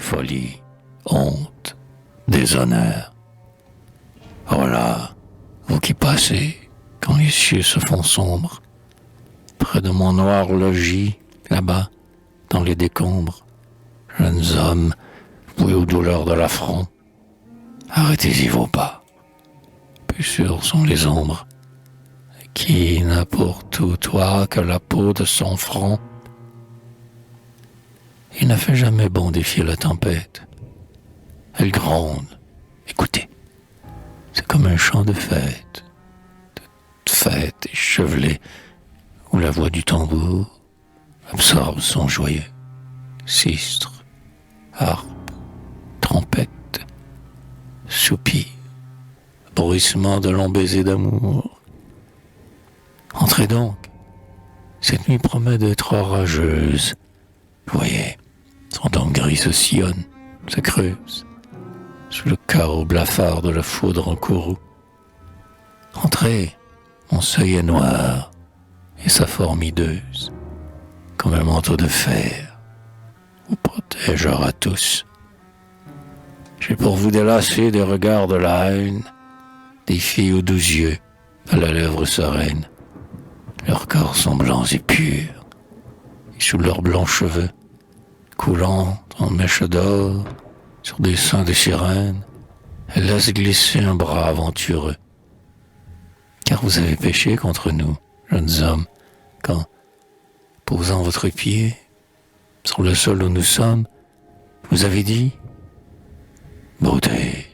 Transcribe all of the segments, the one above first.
folie, honte, déshonneur. Voilà, vous qui passez, quand les cieux se font sombres, près de mon noir logis, là-bas, dans les décombres, jeunes hommes, voués aux douleurs de l'affront, arrêtez-y vos pas. Plus sûres sont les ombres, qui n'a pour tout toit que la peau de son front. Il n'a fait jamais bon défier la tempête. Elle gronde. Écoutez, c'est comme un chant de fête. De fête échevelée, où la voix du tambour absorbe son joyeux. Sistre, harpe, trompette, soupir, bruissement de longs baisers d'amour. Entrez donc, cette nuit promet d'être orageuse. Vous voyez, son dent gris se sillonne, se creuse, sous le carreau blafard de la foudre en courroux. Entrez, mon seuil est noir, et sa forme hideuse, comme un manteau de fer, vous protégera tous. J'ai pour vous délasser des regards de la haine, des filles aux doux yeux, à la lèvre sereine. Leurs corps sont blancs et purs, et sous leurs blancs cheveux, coulant en mèches d'or, sur des seins de sirène, elles laissent glisser un bras aventureux. Car vous avez péché contre nous, jeunes hommes, quand, posant votre pied sur le sol où nous sommes, vous avez dit « Beauté,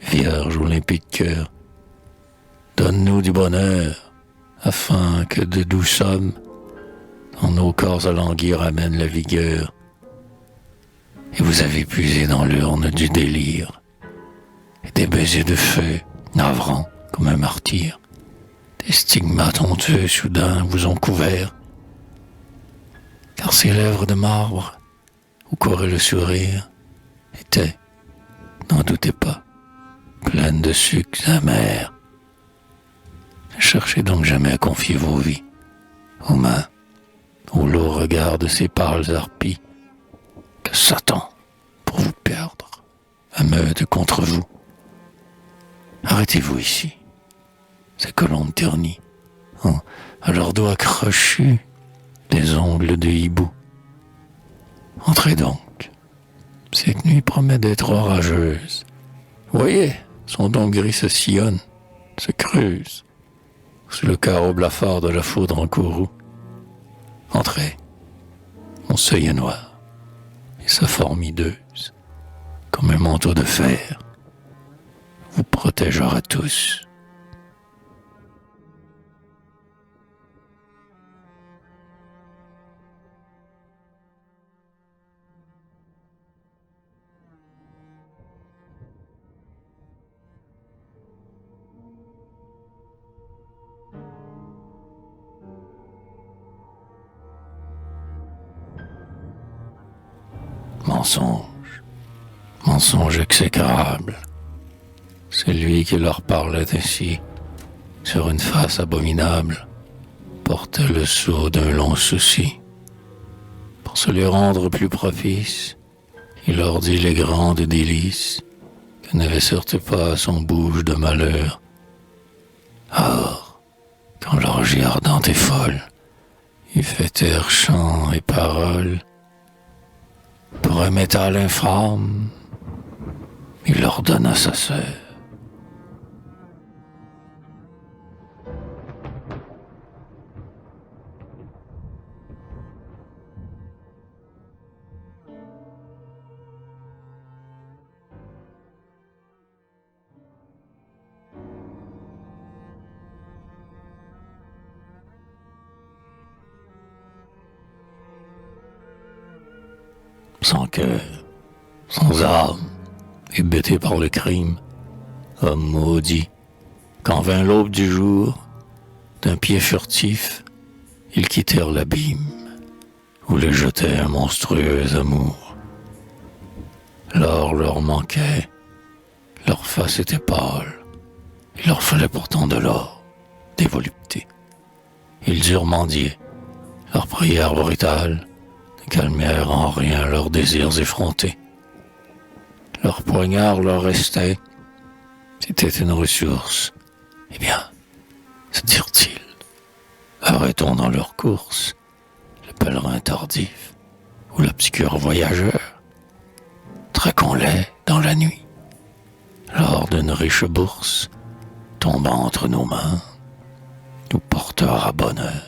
vierge ou limpide cœur, donne-nous du bonheur, afin que de doux sommes, dans nos corps alanguis ramène la vigueur. » Et vous avez puisé dans l'urne du délire, et des baisers de feu, navrants comme un martyr, des stigmates honteux soudain vous ont couvert. Car ces lèvres de marbre, où courait le sourire, étaient, n'en doutez pas, pleines de sucs amers. Ne cherchez donc jamais à confier vos vies aux mains, au lourd regard de ces pâles harpies, que Satan, pour vous perdre, ameute contre vous. Arrêtez-vous ici, ces colombes ternies, à leurs doigts crochus, des ongles de hibou. Entrez donc, cette nuit promet d'être orageuse. Voyez, son dent gris se sillonne, se creuse, sous le carreau blafard de la foudre en courroux. Entrez, mon seuil est noir, et sa forme hideuse, comme un manteau de fer, vous protégera tous. Mensonge, mensonge exécrable. Celui qui leur parlait ainsi, sur une face abominable, portait le sceau d'un long souci. Pour se les rendre plus propices, il leur dit les grandes délices que n'avait certes pas son bouge de malheur. Or, quand l'orgie ardente et folle, il fait taire chants et paroles, pour un métal infâme, il ordonne à sa sœur. Sans cœur, sans âme, hébété par le crime, homme maudit, quand vint l'aube du jour, d'un pied furtif, ils quittèrent l'abîme, où les jetait un monstrueux amour. L'or leur manquait, leur face était pâle, il leur fallait pourtant de l'or, des voluptés. Ils durent mendier, leurs prières brutales, calmèrent en rien leurs désirs effrontés. leur poignard leur restait. C'était une ressource. Eh bien, se dirent-ils, arrêtons dans leur course le pèlerin tardif ou l'obscur voyageur. Traquons-les dans la nuit, lors d'une riche bourse tombant entre nos mains, nous portera bonheur.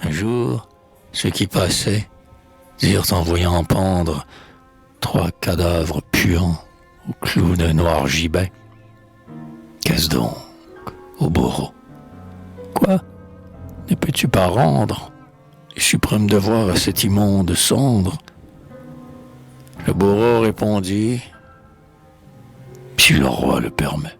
Un jour, ceux qui passaient dirent en voyant pendre 3 cadavres puants au clou d'un noir gibet: qu'est-ce donc, ô bourreau? Quoi? Ne peux-tu pas rendre les suprêmes devoirs à cette immonde cendre? Le bourreau répondit: si le roi le permet.